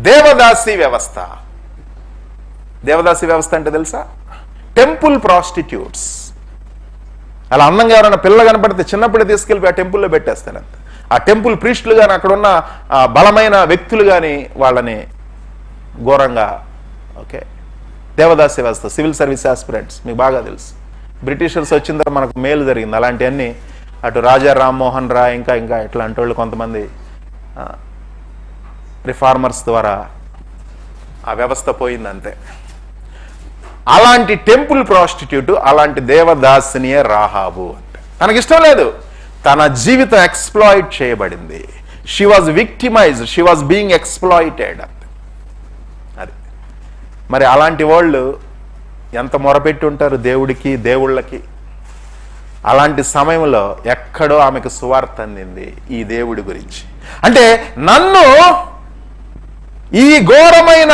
దేవదాసి వ్యవస్థ. దేవదాసి వ్యవస్థ అంటే తెలుసా? Temple prostitutes. అలా అందంగా ఎవరైనా పిల్ల కనపడితే చిన్నప్పుడే తీసుకెళ్ళి ఆ టెంపుల్లో పెట్టేస్తానంత. ఆ టెంపుల్ ప్రీస్టులు కానీ అక్కడ ఉన్న బలమైన వ్యక్తులు కానీ వాళ్ళని ఘోరంగా ఓకే దేవదాసి వ్యవస్థ. సివిల్ సర్వీస్ ఆస్పిరెంట్స్ మీకు బాగా తెలుసు. బ్రిటిషర్స్ వచ్చిన తర్వాత మనకు మేలు జరిగింది. అలాంటివన్నీ అటు రాజా రామ్మోహన్ రాయ్ ఇంకా ఇంకా ఇట్లాంటి వాళ్ళు కొంతమంది రిఫార్మర్స్ ద్వారా ఆ వ్యవస్థ పోయింది అంతే. అలాంటి టెంపుల్ ప్రాస్టిట్యూట్, అలాంటి దేవదాసినియే రాహాబు. అంటే తనకిష్టం లేదు, తన జీవితం ఎక్స్ప్లాయిట్ చేయబడింది. She was victimised, she was being exploited. అది మరి అలాంటి వాళ్ళు ఎంత మొరపెట్టి ఉంటారు దేవుడికి దేవుళ్ళకి. అలాంటి సమయంలో ఎక్కడో ఆమెకు సువార్త అందింది ఈ దేవుడి గురించి. అంటే నన్ను ఈ ఘోరమైన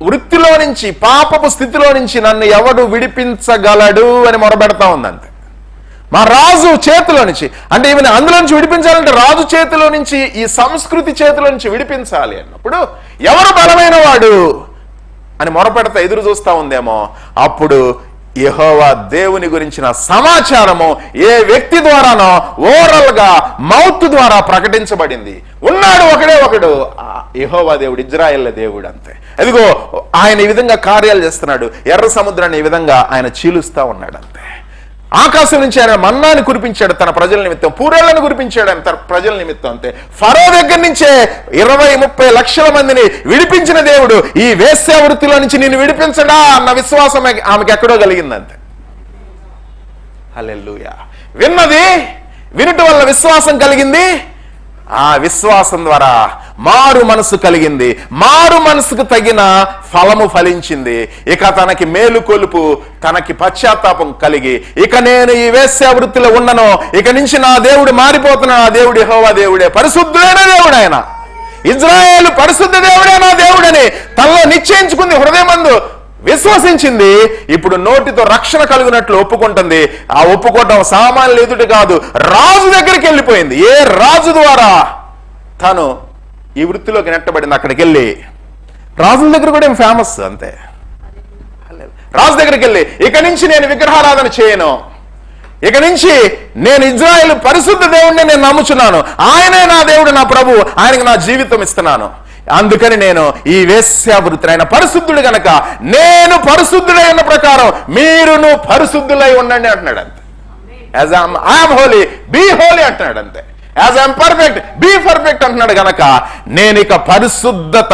వృత్తిలో నుంచి, పాపపు స్థితిలో నుంచి నన్ను ఎవడు విడిపించగలడు అని మొరబెడతా ఉందంతే. మా రాజు చేతిలో నుంచి, అంటే ఈమెను అందులో నుంచి విడిపించాలంటే రాజు చేతిలో నుంచి, ఈ సంస్కృతి చేతిలో నుంచి విడిపించాలి అన్నప్పుడు ఎవరు బలమైన వాడు అని మొరపెడతా ఎదురు చూస్తా ఉందేమో. అప్పుడు యెహోవా దేవుని గురించిన సమాచారము ఏ వ్యక్తి ద్వారానో ఓరల్ గా మౌత్ ద్వారా ప్రకటించబడింది. ఉన్నాడు ఒకడే ఒకడు, యెహోవా దేవుడు, ఇజ్రాయేల్ దేవుడు అంతే. అదిగో ఆయన ఈ విధంగా కార్యాలు చేస్తున్నాడు. ఎర్ర సముద్రాన్ని ఈ విధంగా ఆయన చీలుస్తా ఉన్నాడు అంతే. ఆకాశం నుంచి ఆయన మన్నాని కురిపించాడు తన ప్రజల నిమిత్తం, పూరేళ్లను కురిపించాడు ఆయన తన ప్రజల నిమిత్తం అంతే. ఫరో దగ్గర నుంచే 20-30 లక్షల మందిని విడిపించిన దేవుడు ఈ వేశ్య వృత్తిలో నుంచి నిన్ను విడిపించడా అన్న విశ్వాసం ఆమెకి ఎక్కడో కలిగిందంతే. హల్లెలూయా. విన్నది, వినుట వల్ల విశ్వాసం కలిగింది. ఆ విశ్వాసం ద్వారా మారు మనసు కలిగింది. మారు మనసుకు తగిన ఫలము ఫలించింది. ఇక తనకి మేలు కొలుపు, తనకి పశ్చాత్తాపం కలిగి, ఇక నేను ఈ వేశ్య వృత్తిలో ఉన్నను, ఇక నుంచి నా దేవుడు మారిపోతున్నా. నా దేవుడు యెహోవా దేవుడే, పరిశుద్ధుడైన దేవుడు ఆయన. ఇజ్రాయేలు పరిశుద్ధ దేవుడే నా దేవుడని తనలో నిశ్చయించుకుంది, హృదయమందు విశ్వసించింది. ఇప్పుడు నోటితో రక్షణ కలుగునట్లు ఒప్పుకుంటుంది. ఆ ఒప్పుకోవటం సామాన్యులు ఎదుటి కాదు, రాజు దగ్గరికి వెళ్ళిపోయింది. ఏ రాజు ద్వారా తను ఈ వృత్తిలోకి నెట్టబడింది అక్కడికి వెళ్ళి. రాజుల దగ్గర కూడా ఏం ఫేమస్ అంతే. రాజు దగ్గరికి వెళ్ళి ఇక నుంచి నేను విగ్రహారాధన చేయను, ఇక నుంచి నేను ఇజ్రాయేలు పరిశుద్ధ దేవుడిని నేను నమ్ముచున్నాను, ఆయనే నా దేవుడు, నా ప్రభు, ఆయనకి నా జీవితం ఇస్తున్నాను. అందుకని నేను ఈ వేశ్యావృత్తిని, ఆయన పరిశుద్ధుడు గనక నేను పరిశుద్ధుడై ఉన్న ప్రకారం మీరును పరిశుద్ధులై ఉండండి అంటున్నాడు అంతే. As I am holy be holy అంటున్నాడు అంతే. As I am perfect be perfect అంటున్నాడు గనక నేను ఇక పరిశుద్ధత